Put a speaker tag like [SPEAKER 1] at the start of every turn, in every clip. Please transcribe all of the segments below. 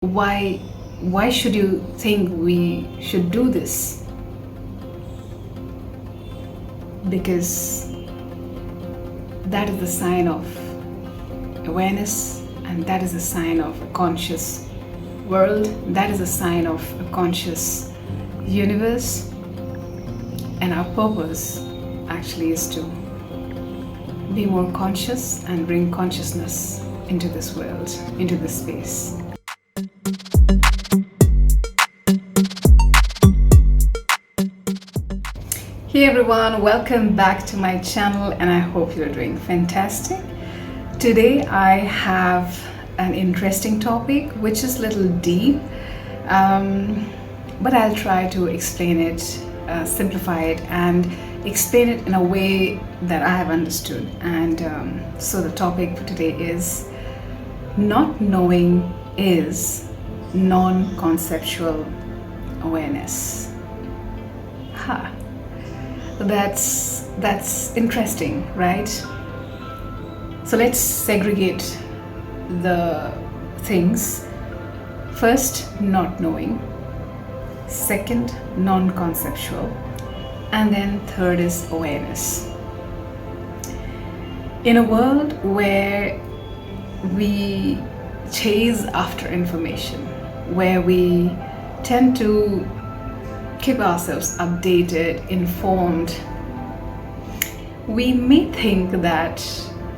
[SPEAKER 1] why why should you think we should do this? Because that is the sign of awareness, and that is a sign of a conscious world, that is a sign of a conscious universe. And our purpose actually is to be more conscious and bring consciousness into this world, into this space. Hey everyone, welcome back to my channel, and I hope you're doing fantastic. Today I have an interesting topic which is a little deep, but I'll try to explain it, simplify it, and explain it in a way that I have understood. And so the topic for today is not knowing is non-conceptual awareness. That's interesting, right? So let's segregate the things. First, not knowing. Second, non-conceptual. And then third is awareness. In a world where we chase after information, where we tend to keep ourselves updated, informed, we may think that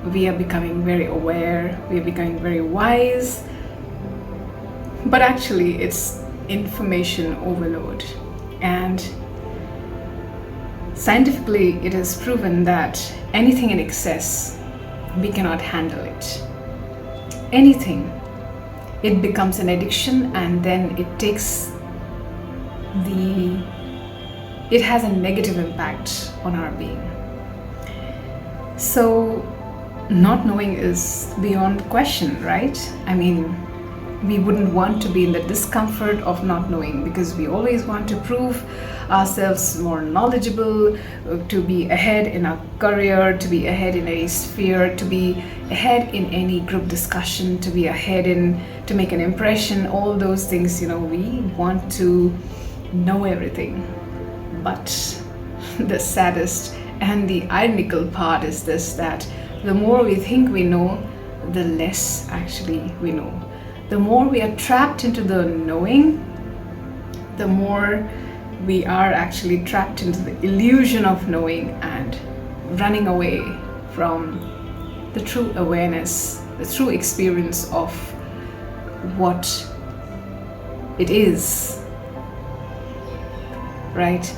[SPEAKER 1] we are becoming very aware, we are becoming very wise, but actually it's information overload. And scientifically it is proven that anything in excess, we cannot handle it. Anything, it becomes an addiction, and then it has a negative impact on our being. So not knowing is beyond question, right? I mean, we wouldn't want to be in the discomfort of not knowing, because we always want to prove ourselves more knowledgeable, to be ahead in our career, to be ahead in any sphere, to be ahead in any group discussion, to be ahead to make an impression. All those things, we want to know everything. But the saddest and the ironical part is this, that the more we think we know, the less actually we know. The more we are trapped into the knowing, the more we are actually trapped into the illusion of knowing and running away from the true awareness, the true experience of what it is. Right?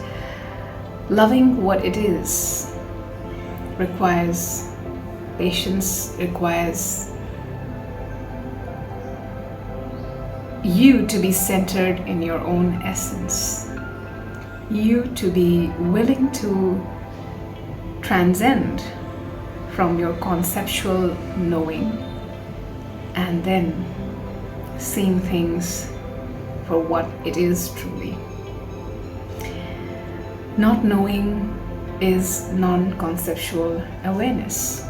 [SPEAKER 1] Loving what it is requires patience, requires you to be centered in your own essence, you to be willing to transcend from your conceptual knowing and then seeing things for what it is truly. Not knowing is non-conceptual awareness.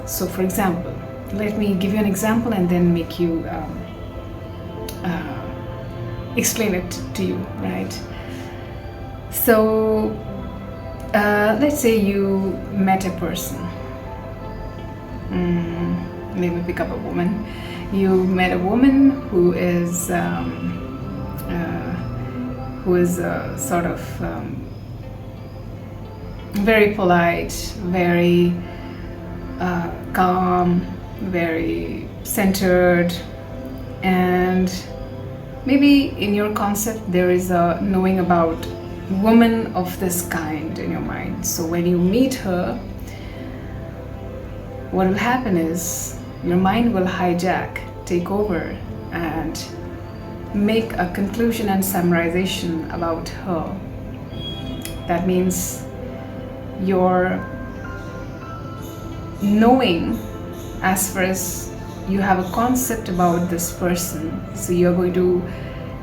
[SPEAKER 1] So for example, let me give you an example and then make you explain it to you, right? So let's say you met a person. Let me pick up a woman. You met a woman who is sort of very polite, very calm, very centered, and maybe in your concept there is a knowing about woman of this kind in your mind. So when you meet her, what will happen is your mind will take over and make a conclusion and summarization about her. That means your knowing, as far as you have a concept about this person, so you're going to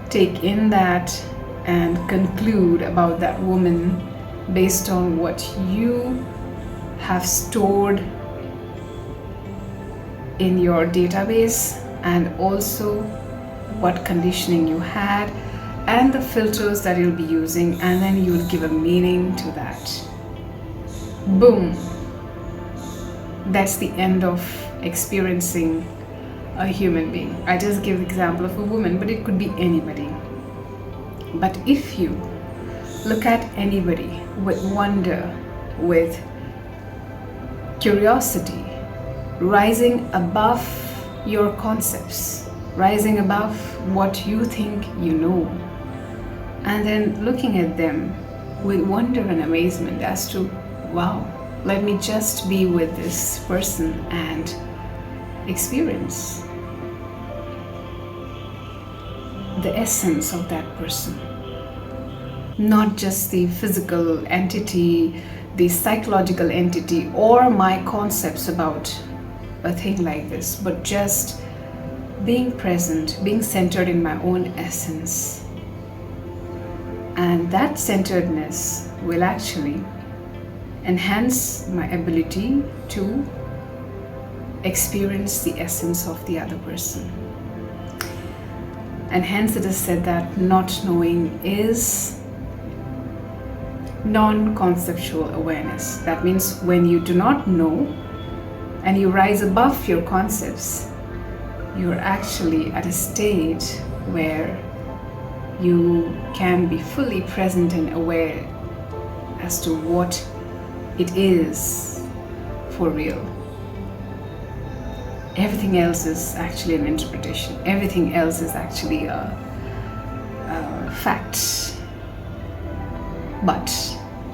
[SPEAKER 1] take in that and conclude about that woman based on what you have stored in your database and also what conditioning you had, and the filters that you'll be using, and then you'll give a meaning to that. Boom. That's the end of experiencing a human being. I just give the example of a woman, but it could be anybody. But if you look at anybody with wonder, with curiosity, rising above your concepts, rising above what you think you know, and then looking at them with wonder and amazement as to, wow, let me just be with this person and experience the essence of that person. Not just the physical entity, the psychological entity, or my concepts about a thing like this, but just being present, being centered in my own essence. And that centeredness will actually enhance my ability to experience the essence of the other person. And hence it is said that not knowing is non-conceptual awareness. That means when you do not know and you rise above your concepts, you're actually at a stage where you can be fully present and aware as to what it is for real. Everything else is actually an interpretation. Everything else is actually a fact. But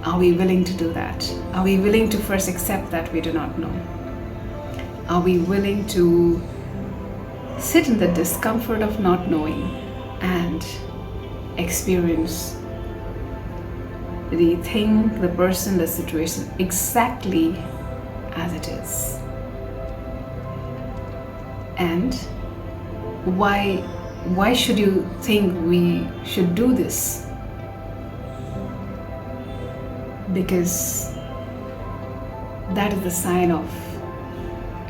[SPEAKER 1] are we willing to do that? Are we willing to first accept that we do not know? Are we willing to sit in the discomfort of not knowing and experience the thing, the person, the situation exactly as it is? And why should you think we should do this? Because that is the sign of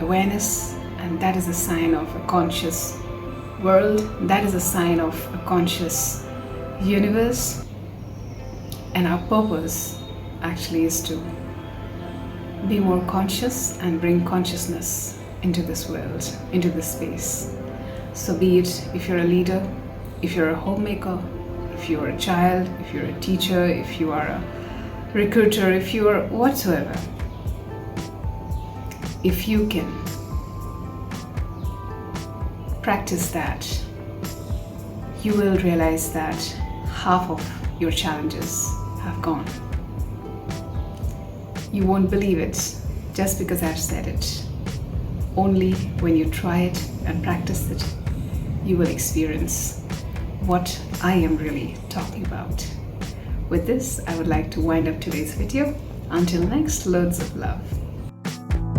[SPEAKER 1] awareness, and that is a sign of a conscious world. That is a sign of a conscious universe. And our purpose actually is to be more conscious and bring consciousness into this world, into this space. So be it if you're a leader, if you're a homemaker, if you're a child, if you're a teacher, if you are a recruiter, if you are whatsoever, if you can practice that, you will realize that half of your challenges have gone. You won't believe it just because I've said it. Only when you try it and practice it, you will experience what I am really talking about. With this, I would like to wind up today's video. Until next, loads of love.